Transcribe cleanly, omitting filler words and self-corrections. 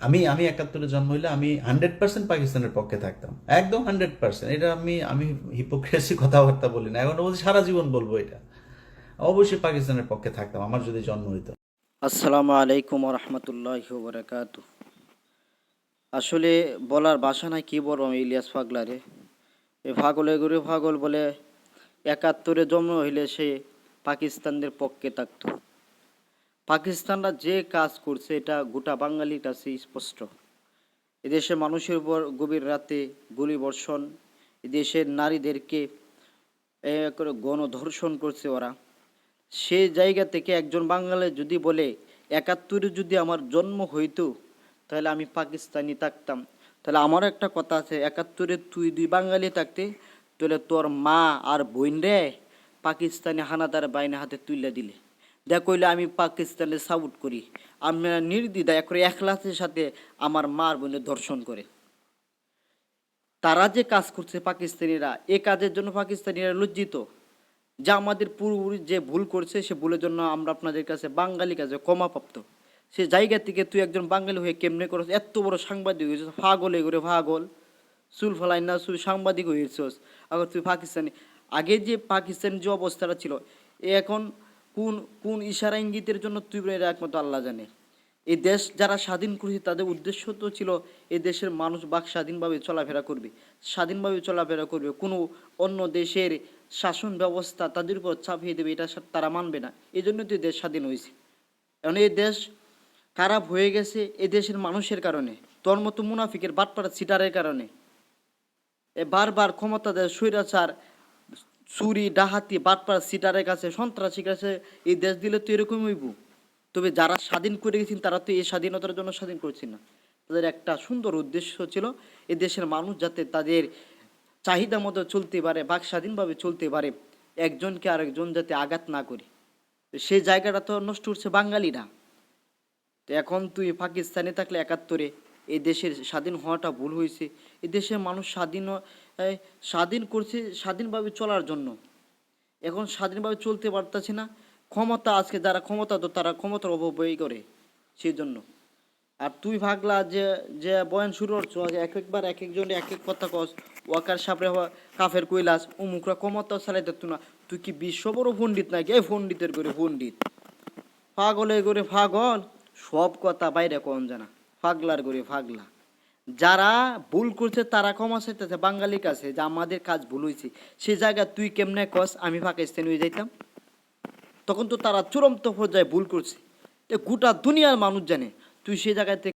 আমি আমি 71-এ জন্ম হইলে আমি 100% পাকিস্তানের পক্ষে থাকতাম, একদম 100%। এটা আমি হিপোক্রেসি কথাবার্তা বলি না, এখন বলছি সারা জীবন বলবো এটা। অবশ্যই পাকিস্তানের পক্ষে থাকতাম আমার যদি জন্ম হইতো। আসসালামু আলাইকুম রহমতুল্লাহি বারাকাতু। আসলে বলার ভাষা নাই, কি বলবো আমি ইলিয়াস পাগলারে। এ পাগলে ঘুরে পাগল বলে 71-এ জন্ম হইলে সে পাকিস্তানদের পক্ষে থাকতো। পাকিস্তানরা যে কাজ করছে এটা গোটা বাঙালির কাছে স্পষ্ট। এদেশে মানুষের উপর গভীর রাতে গুলিবর্ষণ, এদেশের নারীদেরকে করে গণধর্ষণ করছে ওরা। সে জায়গা থেকে একজন বাঙালি যদি বলে 71-এ যদি আমার জন্ম হইতো তাহলে আমি পাকিস্তানি থাকতাম, তাহলে আমারও একটা কথা আছে, 71-এ তুই দুই বাঙালি থাকতে তাহলে তোর মা আর বোন রে পাকিস্তানি হানাদার বাইনের হাতে তুলে দিলে দেখ কইলে আমি পাকিস্তানে সাপোর্ট করি। আমরা নির্দ্বিধায় করে এখলাসের সাথে আমার মার বোনের ধর্ষণ করে তারা যে কাজ করছে পাকিস্তানিরা, এ কাজের জন্য পাকিস্তানিরা লজ্জিত। যা আমাদের পূর্বপুরুষ যে ভুল করছে সে ভুলের জন্য আমরা আপনাদের কাছে বাঙালি কাছে ক্ষমাপ্রাপ্ত। সে জায়গা থেকে তুই একজন বাঙালি হয়ে কেমনে করছ, এত বড় সাংবাদিক হয়েছিস, পাগল এগুলো পাগল, চুল ফলাই না চুল সাংবাদিক হয়েছিস। আবার তুই পাকিস্তানি, আগে যে পাকিস্তানের যে অবস্থাটা ছিল, এ এখন কোন কোন ইশারা ইঙ্গিতের জন্য তুই এরা একমাত্র আল্লাহ জানে। এই দেশ যারা স্বাধীন করেছে তাদের উদ্দেশ্য তো ছিল এই দেশের মানুষ বাক স্বাধীনভাবে চলাফেরা করবে, স্বাধীনভাবে চলাফেরা করবে, কোনো অন্য দেশের শাসন ব্যবস্থা তাদের উপর চাপিয়ে দেবে এটা তারা মানবে না। এই জন্য তো দেশ স্বাধীন হয়েছে। এখন এই দেশ খারাপ হয়ে গেছে এই দেশের মানুষের কারণে, তোর মতো মুনাফিকের বাটপাড়া সিটারের কারণে। এ বারবার ক্ষমতা দেয় স্বৈরাচার, চুরি ডাহাতি বাটপাড়া সিটারের কাছে, সন্ত্রাসীর কাছে এই দেশ দিলে তো এরকমই হইব। তবে যারা স্বাধীন করে গেছেন তারা তো এই স্বাধীনতার জন্য স্বাধীন করছেন না, তাদের একটা সুন্দর উদ্দেশ্য ছিল এ দেশের মানুষ যাতে তাদের চাহিদা মতো চলতে পারে, বাক স্বাধীনভাবে চলতে পারে, একজনকে আরেকজন যাতে আঘাত না করে। তো সেই জায়গাটা তো নষ্ট করছে বাঙালিরা। তো এখন তুই পাকিস্তানে থাকলে 71-এ এই দেশের স্বাধীন হওয়াটা ভুল হয়েছে। এই দেশের মানুষ স্বাধীন করছে স্বাধীনভাবে চলার জন্য, এখন স্বাধীনভাবে চলতে পারতেছে না। ক্ষমতা আজকে যারা ক্ষমতা তো তারা ক্ষমতার অপব্যয় করে সেই জন্য। আর তুই ভাগলা যে যে বয়ান শুরু করছো, এক একবার এক একজন এক এক কথা কস, ওয়াকার সাপড়ে কাফের কইলাস অমুকরা ক্ষমতা চালাইতে তো না। তুই কি বিশ্ব বড় পণ্ডিত নাকি? এই পণ্ডিতের করে পণ্ডিত, পাগলের করে পাগল, সব কথা বাইরে কোন জানা, পাগলার করে পাগলা। যারা ভুল করছে তারা ক্ষমা চাইতেছে বাঙালির কাছে যে আমাদের কাজ ভুল হয়েছে। সে জায়গায় তুই কেমনে কস আমি পাকিস্তান হয়ে যাইতাম? তখন তো তারা চূড়ান্ত পর্যায়ে ভুল করছে, গোটা দুনিয়ার মানুষ জানে। তুই সে জায়গায় থেকে